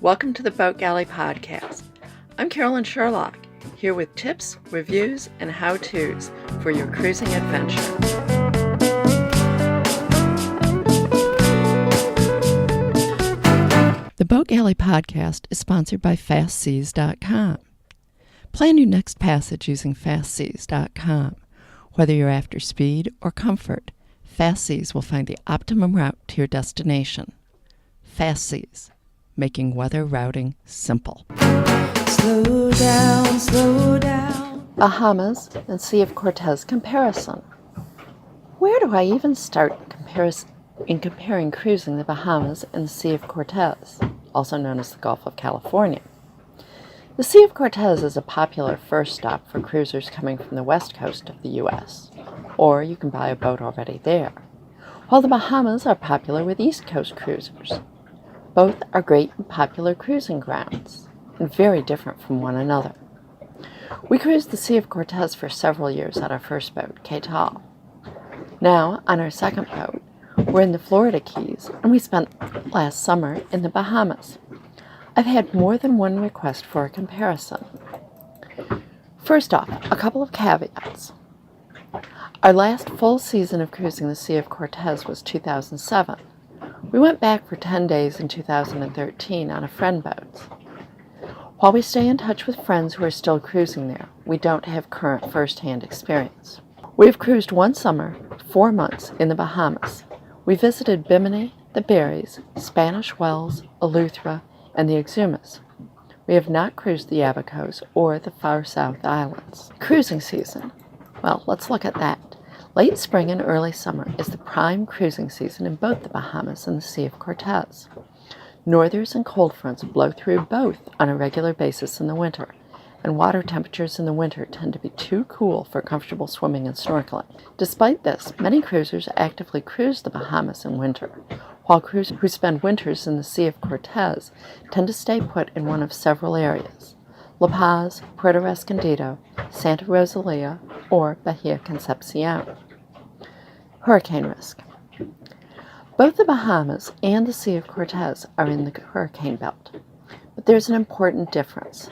Welcome to the Boat Galley Podcast. I'm Carolyn Shearlock, here with tips, reviews, and how-tos for your cruising adventure. The Boat Galley Podcast is sponsored by FastSeas.com. Plan your next passage using FastSeas.com. Whether you're after speed or comfort, FastSeas will find the optimum route to your destination. FastSeas, making weather routing simple. Slow down, slow down. Bahamas and Sea of Cortez comparison. Where do I even start in comparing cruising the Bahamas and the Sea of Cortez, also known as the Gulf of California? The Sea of Cortez is a popular first stop for cruisers coming from the west coast of the U.S., or you can buy a boat already there, while the Bahamas are popular with East Coast cruisers. Both are great and popular cruising grounds, and very different from one another. We cruised the Sea of Cortez for several years on our first boat, Catal. Now, on our second boat, we're in the Florida Keys, and we spent last summer in the Bahamas. I've had more than one request for a comparison. First off, a couple of caveats. Our last full season of cruising the Sea of Cortez was 2007. We went back for 10 days in 2013 on a friend boat. While we stay in touch with friends who are still cruising there, we don't have current first-hand experience. We've cruised one summer, 4 months, in the Bahamas. We visited Bimini, the Berries, Spanish Wells, Eleuthera, and the Exumas. We have not cruised the Abacos or the Far South Islands. Cruising season. Well, let's look at that. Late spring and early summer is the prime cruising season in both the Bahamas and the Sea of Cortez. Northers and cold fronts blow through both on a regular basis in the winter, and water temperatures in the winter tend to be too cool for comfortable swimming and snorkeling. Despite this, many cruisers actively cruise the Bahamas in winter, while cruisers who spend winters in the Sea of Cortez tend to stay put in one of several areas: La Paz, Puerto Escondido, Santa Rosalia, or Bahia Concepcion. Hurricane risk. Both the Bahamas and the Sea of Cortez are in the hurricane belt, but there's an important difference.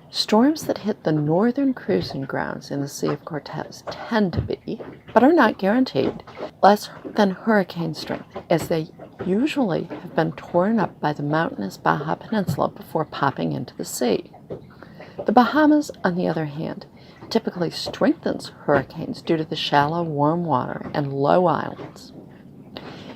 Storms that hit the northern cruising grounds in the Sea of Cortez tend to be, but are not guaranteed, less than hurricane strength, as they usually have been torn up by the mountainous Baja Peninsula before popping into the sea. The Bahamas, on the other hand, typically strengthens hurricanes due to the shallow, warm water and low islands.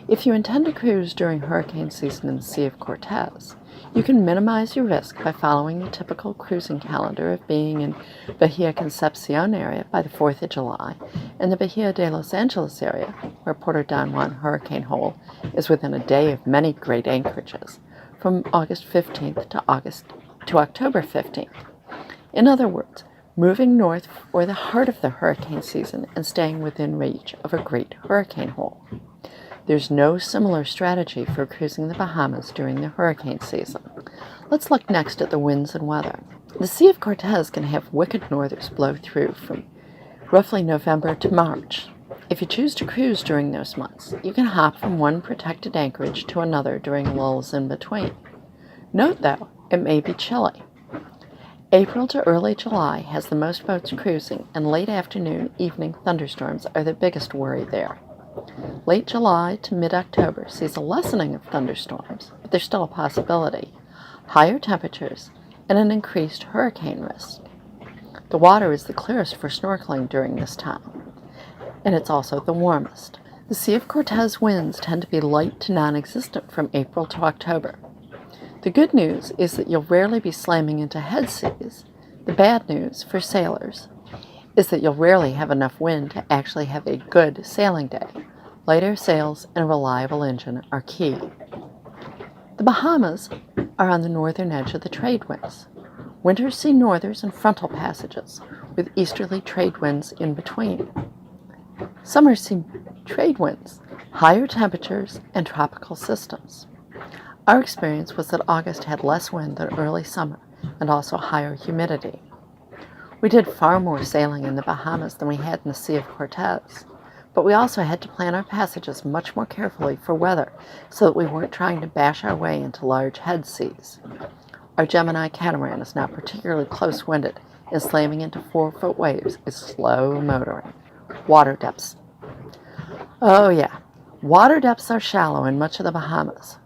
If you intend to cruise during hurricane season in the Sea of Cortez, you can minimize your risk by following the typical cruising calendar of being in Bahia Concepcion area by the 4th of July and the Bahia de Los Angeles area, where Puerto Don Juan Hurricane Hole is within a day of many great anchorages, from August 15th to October 15th. In other words, moving north for the heart of the hurricane season and staying within reach of a great hurricane hole. There's no similar strategy for cruising the Bahamas during the hurricane season. Let's look next at the winds and weather. The Sea of Cortez can have wicked northers blow through from roughly November to March. If you choose to cruise during those months, you can hop from one protected anchorage to another during lulls in between. Note, though, it may be chilly. April to early July has the most boats cruising, and late afternoon, evening thunderstorms are the biggest worry there. Late July to mid-October sees a lessening of thunderstorms, but there's still a possibility, higher temperatures, and an increased hurricane risk. The water is the clearest for snorkeling during this time, and it's also the warmest. The Sea of Cortez winds tend to be light to non-existent from April to October. The good news is that you'll rarely be slamming into head seas. The bad news, for sailors, is that you'll rarely have enough wind to actually have a good sailing day. Lighter sails and a reliable engine are key. The Bahamas are on the northern edge of the trade winds. Winters see northers and frontal passages, with easterly trade winds in between. Summers see trade winds, higher temperatures, and tropical systems. Our experience was that August had less wind than early summer and also higher humidity. We did far more sailing in the Bahamas than we had in the Sea of Cortez, but we also had to plan our passages much more carefully for weather so that we weren't trying to bash our way into large head seas. Our Gemini catamaran is not particularly close-winded, and slamming into 4-foot waves is slow motoring. Water depths. Oh yeah, water depths are shallow in much of the Bahamas.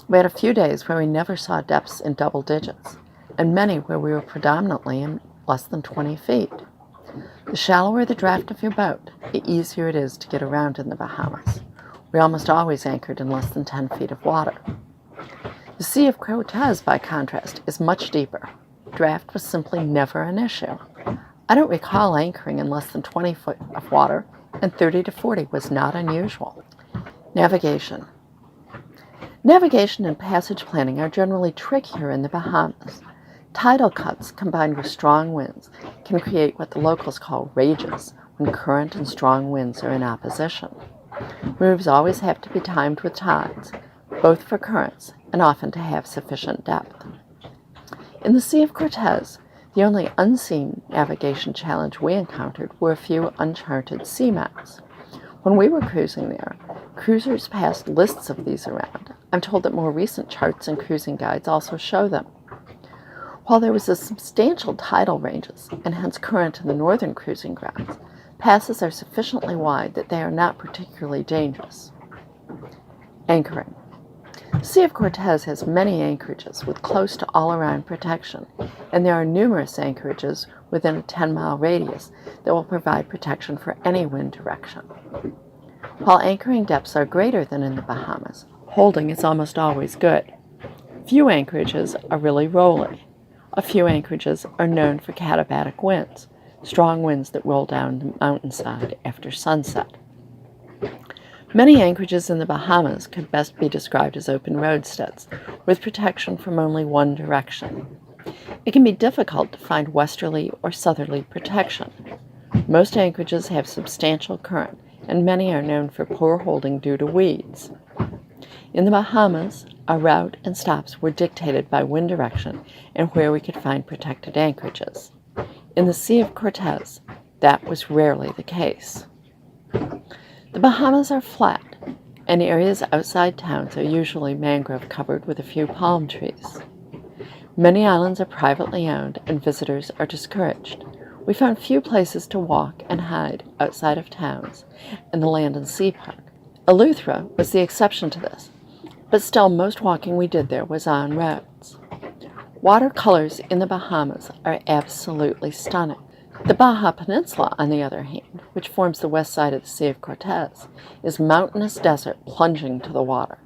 We had a few days where we never saw depths in double digits, and many where we were predominantly in less than 20 feet. The shallower the draft of your boat, the easier it is to get around in the Bahamas. We almost always anchored in less than 10 feet of water. The Sea of Cortez, by contrast, is much deeper. Draft was simply never an issue. I don't recall anchoring in less than 20 foot of water, and 30 to 40 was not unusual. Navigation. Navigation and passage planning are generally trickier in the Bahamas. Tidal cuts combined with strong winds can create what the locals call rages when current and strong winds are in opposition. Moves always have to be timed with tides, both for currents and often to have sufficient depth. In the Sea of Cortez, the only unseen navigation challenge we encountered were a few uncharted seamounts. When we were cruising there, cruisers passed lists of these around. I'm told that more recent charts and cruising guides also show them. While there was a substantial tidal ranges, and hence current in the northern cruising grounds, passes are sufficiently wide that they are not particularly dangerous. Anchoring. The Sea of Cortez has many anchorages with close to all-around protection, and there are numerous anchorages within a 10-mile radius that will provide protection for any wind direction. While anchoring depths are greater than in the Bahamas, holding is almost always good. Few anchorages are really rolly. A few anchorages are known for katabatic winds, strong winds that roll down the mountainside after sunset. Many anchorages in the Bahamas could best be described as open roadsteads, with protection from only one direction. It can be difficult to find westerly or southerly protection. Most anchorages have substantial current, and many are known for poor holding due to weeds. In the Bahamas, our route and stops were dictated by wind direction and where we could find protected anchorages. In the Sea of Cortez, that was rarely the case. The Bahamas are flat, and areas outside towns are usually mangrove covered with a few palm trees. Many islands are privately owned, and visitors are discouraged. We found few places to walk and hide outside of towns and the Land and Sea Park. Eleuthera was the exception to this, but still most walking we did there was on roads. Watercolors in the Bahamas are absolutely stunning. The Baja Peninsula, on the other hand, which forms the west side of the Sea of Cortez, is mountainous desert plunging to the water.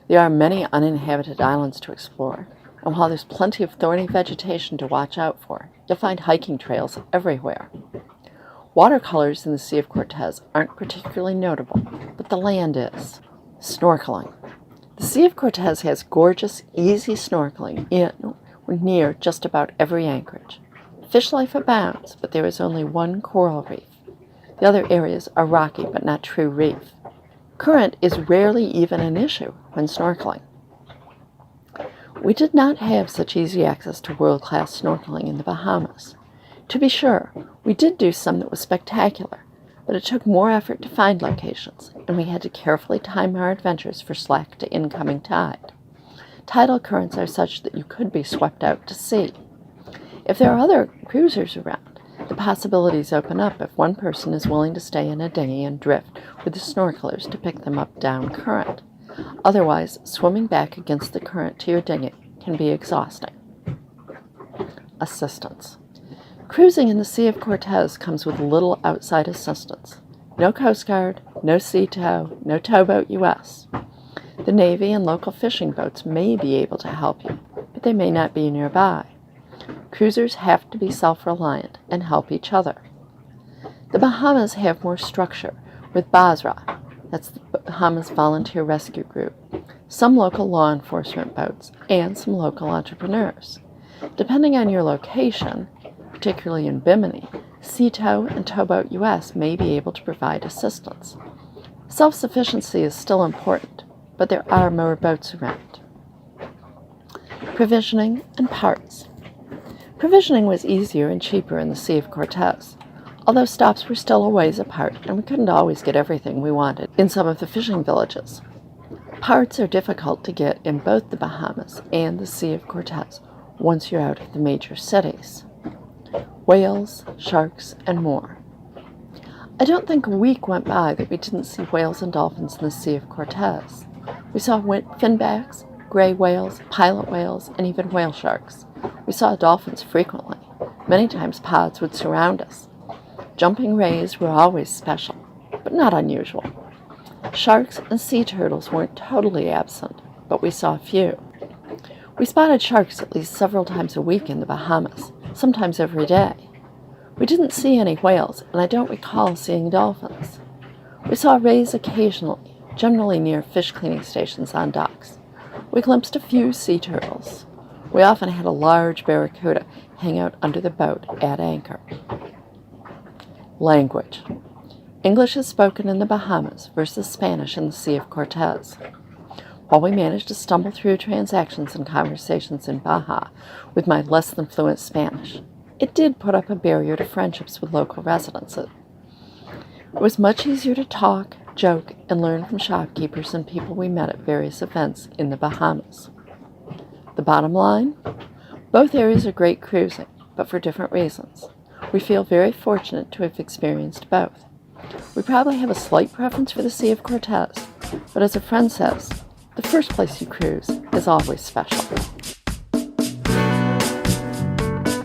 There are many uninhabited islands to explore, and while there's plenty of thorny vegetation to watch out for, you'll find hiking trails everywhere. Watercolors in the Sea of Cortez aren't particularly notable, but the land is. Snorkeling. The Sea of Cortez has gorgeous, easy snorkeling in or near just about every anchorage. Fish life abounds, but there is only one coral reef. The other areas are rocky but not true reef. Current is rarely even an issue when snorkeling. We did not have such easy access to world-class snorkeling in the Bahamas. To be sure, we did do some that was spectacular, but it took more effort to find locations, and we had to carefully time our adventures for slack to incoming tide. Tidal currents are such that you could be swept out to sea. If there are other cruisers around, the possibilities open up if one person is willing to stay in a dinghy and drift with the snorkelers to pick them up down current. Otherwise, swimming back against the current to your dinghy can be exhausting. Assistance. Cruising in the Sea of Cortez comes with little outside assistance. No Coast Guard, no sea tow, no towboat U.S. The Navy and local fishing boats may be able to help you, but they may not be nearby. Cruisers have to be self-reliant and help each other. The Bahamas have more structure, with BASRA, that's the Bahamas Volunteer Rescue Group, some local law enforcement boats, and some local entrepreneurs. Depending on your location, particularly in Bimini, Sea Tow and Towboat US may be able to provide assistance. Self-sufficiency is still important, but there are more boats around. Provisioning and parts. Provisioning was easier and cheaper in the Sea of Cortez. although stops were still a ways apart and we couldn't always get everything we wanted in some of the fishing villages. Parts are difficult to get in both the Bahamas and the Sea of Cortez once you're out of the major cities. Whales, sharks, and more. I don't think a week went by that we didn't see whales and dolphins in the Sea of Cortez. We saw finbacks, gray whales, pilot whales, and even whale sharks. We saw dolphins frequently. Many times pods would surround us. Jumping rays were always special, but not unusual. Sharks and sea turtles weren't totally absent, but we saw a few. We spotted sharks at least several times a week in the Bahamas, sometimes every day. We didn't see any whales, and I don't recall seeing dolphins. We saw rays occasionally, generally near fish cleaning stations on docks. We glimpsed a few sea turtles. We often had a large barracuda hang out under the boat at anchor. Language. English is spoken in the Bahamas versus Spanish in the Sea of Cortez. While we managed to stumble through transactions and conversations in Baja with my less than fluent Spanish, it did put up a barrier to friendships with local residents. It was much easier to talk, joke, and learn from shopkeepers and people we met at various events in the Bahamas. The bottom line? Both areas are great cruising, but for different reasons. We feel very fortunate to have experienced both. We probably have a slight preference for the Sea of Cortez, but as a friend says, the first place you cruise is always special.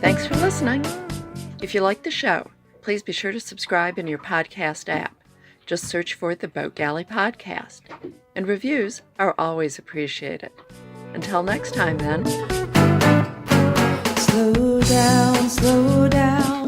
Thanks for listening. If you like the show, please be sure to subscribe in your podcast app. Just search for the Boat Galley Podcast. And reviews are always appreciated. Until next time, then. Slow down, slow down.